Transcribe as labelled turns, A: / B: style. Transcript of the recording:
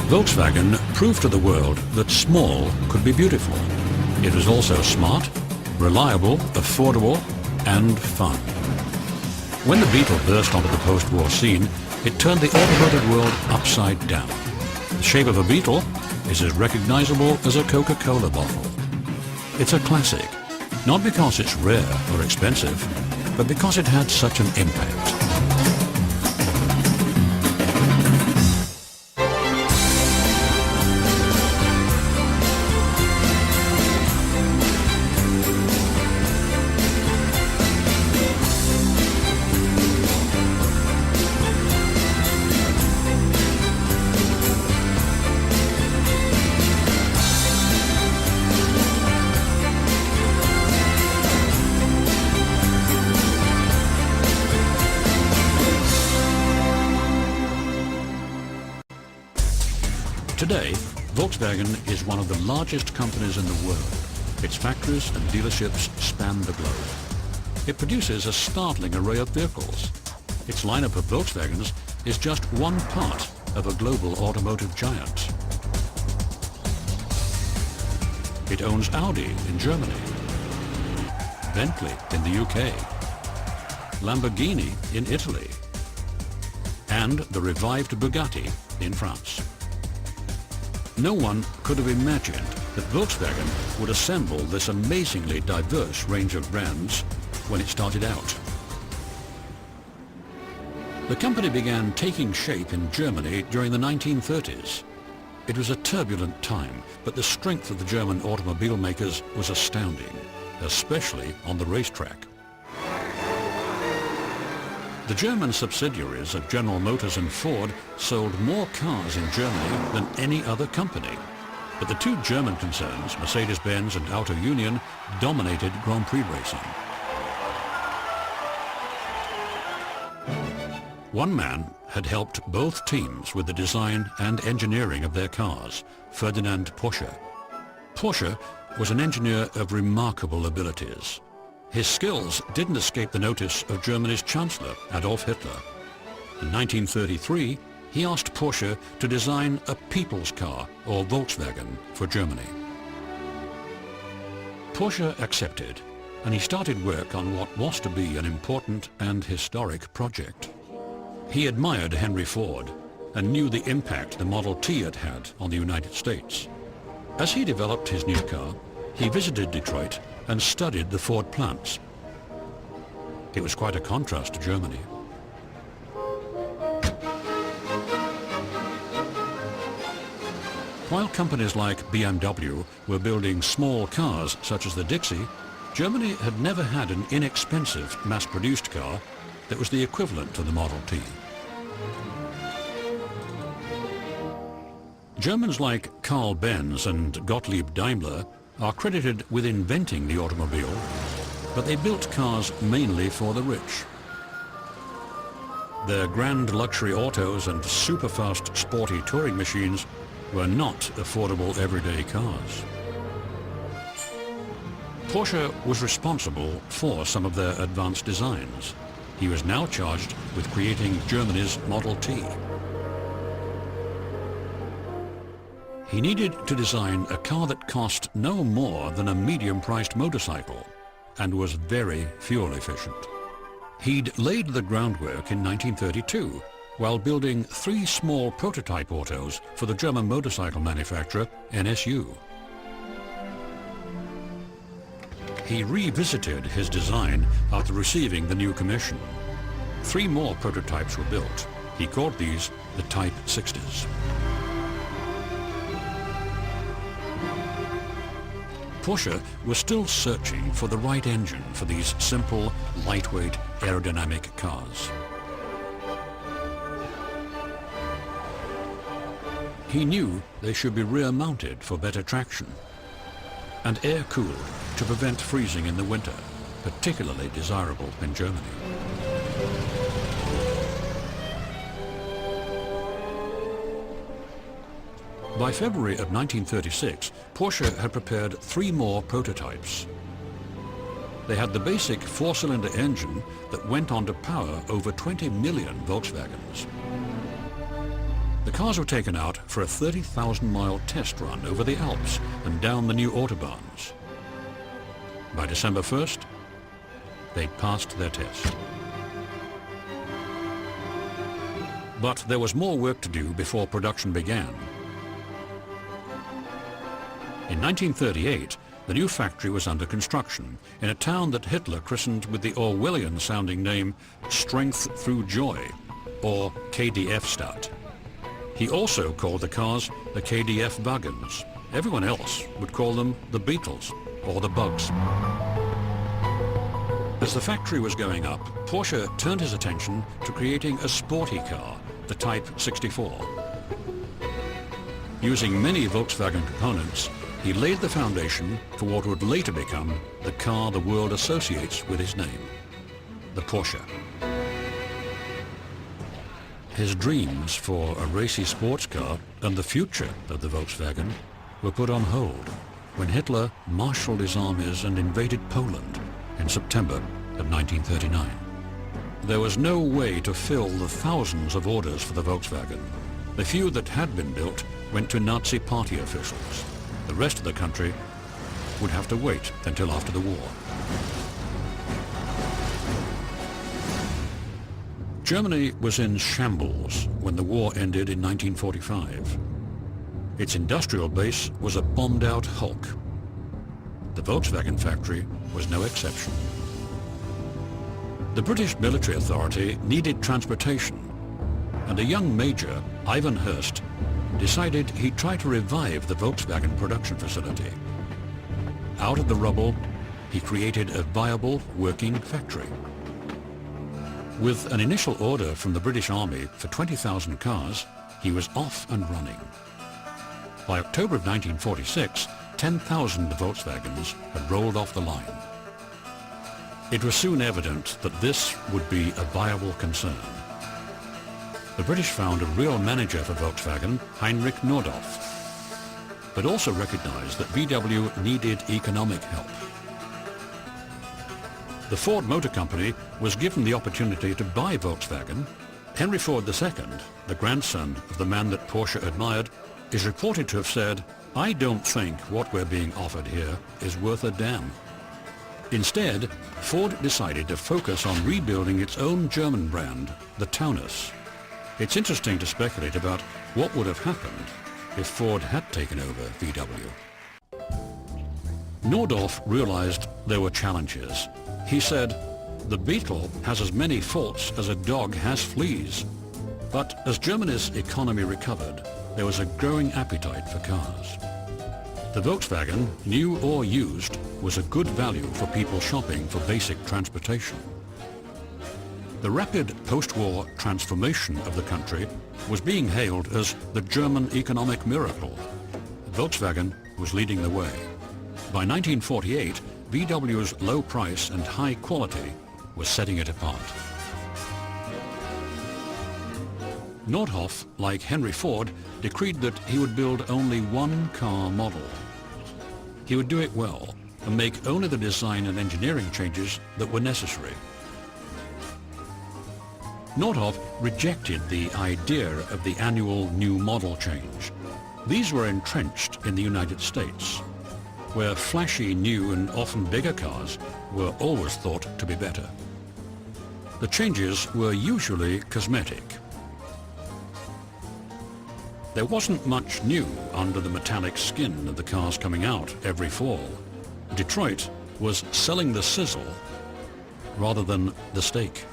A: Volkswagen proved to the world that small could be beautiful. It was also smart, reliable, affordable, and fun. When the Beetle burst onto the post-war scene, it turned the automotive world upside down. The shape of a Beetle is as recognizable as a Coca-Cola bottle. It's a classic, not because it's rare or expensive, but because it had such an impact. Today, Volkswagen is one of the largest companies in the world. Its factories and dealerships span the globe. It produces a startling array of vehicles. Its lineup of Volkswagens is just one part of a global automotive giant. It owns Audi in Germany, Bentley in the UK, Lamborghini in Italy, and the revived Bugatti in France. No one could have imagined that Volkswagen would assemble this amazingly diverse range of brands when it started out. The company began taking shape in Germany during the 1930s. It was a turbulent time, but the strength of the German automobile makers was astounding, especially on the racetrack. The German subsidiaries of General Motors and Ford sold more cars in Germany than any other company. But the two German concerns, Mercedes-Benz and Auto Union, dominated Grand Prix racing. One man had helped both teams with the design and engineering of their cars, Ferdinand Porsche. Porsche was an engineer of remarkable abilities. His skills didn't escape the notice of Germany's Chancellor, Adolf Hitler. In 1933, he asked Porsche to design a people's car, or Volkswagen, for Germany. Porsche accepted, and he started work on what was to be an important and historic project. He admired Henry Ford and knew the impact the Model T had had on the United States. As he developed his new car, he visited Detroit and studied the Ford plants. It was quite a contrast to Germany. While companies like BMW were building small cars such as the Dixie, Germany had never had an inexpensive mass-produced car that was the equivalent to the Model T. Germans like Carl Benz and Gottlieb Daimler are credited with inventing the automobile, but they built cars mainly for the rich. Their grand luxury autos and super-fast sporty touring machines were not affordable everyday cars. Porsche was responsible for some of their advanced designs. He was now charged with creating Germany's Model T. He needed to design a car that cost no more than a medium-priced motorcycle and was very fuel efficient. He'd laid the groundwork in 1932 while building 3 small prototype autos for the German motorcycle manufacturer NSU. He revisited his design after receiving the new commission. 3 more prototypes were built. He called these the Type 60s. Porsche was still searching for the right engine for these simple, lightweight, aerodynamic cars. He knew they should be rear-mounted for better traction and air-cooled to prevent freezing in the winter, particularly desirable in Germany. By February of 1936, Porsche had prepared 3 more prototypes. They had the basic 4-cylinder engine that went on to power over 20 million Volkswagens. The cars were taken out for a 30,000-mile test run over the Alps and down the new autobahns. By December 1st, they'd passed their test. But there was more work to do before production began. In 1938, the new factory was under construction in a town that Hitler christened with the Orwellian-sounding name Strength Through Joy, or KDF-Stadt. He also called the cars the KDF Wagens. Everyone else would call them the Beetles or the Bugs. As the factory was going up, Porsche turned his attention to creating a sporty car, the Type 64. Using many Volkswagen components, he laid the foundation for what would later become the car the world associates with his name, the Porsche. His dreams for a racy sports car and the future of the Volkswagen were put on hold when Hitler marshaled his armies and invaded Poland in September of 1939. There was no way to fill the thousands of orders for the Volkswagen. The few that had been built went to Nazi party officials. The rest of the country would have to wait until after the war. Germany was in shambles when the war ended in 1945. Its industrial base was a bombed-out hulk. The Volkswagen factory was no exception. The British military authority needed transportation, and a young major, Ivan Hurst, decided he'd try to revive the Volkswagen production facility. Out of the rubble, he created a viable working factory. With an initial order from the British Army for 20,000 cars, he was off and running. By October of 1946, 10,000 Volkswagens had rolled off the line. It was soon evident that this would be a viable concern. The British found a real manager for Volkswagen, Heinrich Nordhoff, but also recognized that VW needed economic help. The Ford Motor Company was given the opportunity to buy Volkswagen. Henry Ford II, the grandson of the man that Porsche admired, is reported to have said, "I don't think what we're being offered here is worth a damn." Instead, Ford decided to focus on rebuilding its own German brand, the Taunus. It's interesting to speculate about what would have happened if Ford had taken over VW. Nordhoff realized there were challenges. He said, "The Beetle has as many faults as a dog has fleas." But as Germany's economy recovered, there was a growing appetite for cars. The Volkswagen, new or used, was a good value for people shopping for basic transportation. The rapid post-war transformation of the country was being hailed as the German economic miracle. Volkswagen was leading the way. By 1948, VW's low price and high quality was setting it apart. Nordhoff, like Henry Ford, decreed that he would build only one car model. He would do it well and make only the design and engineering changes that were necessary. Nordhoff rejected the idea of the annual new model change. These were entrenched in the United States, where flashy new and often bigger cars were always thought to be better. The changes were usually cosmetic. There wasn't much new under the metallic skin of the cars coming out every fall. Detroit was selling the sizzle rather than the steak.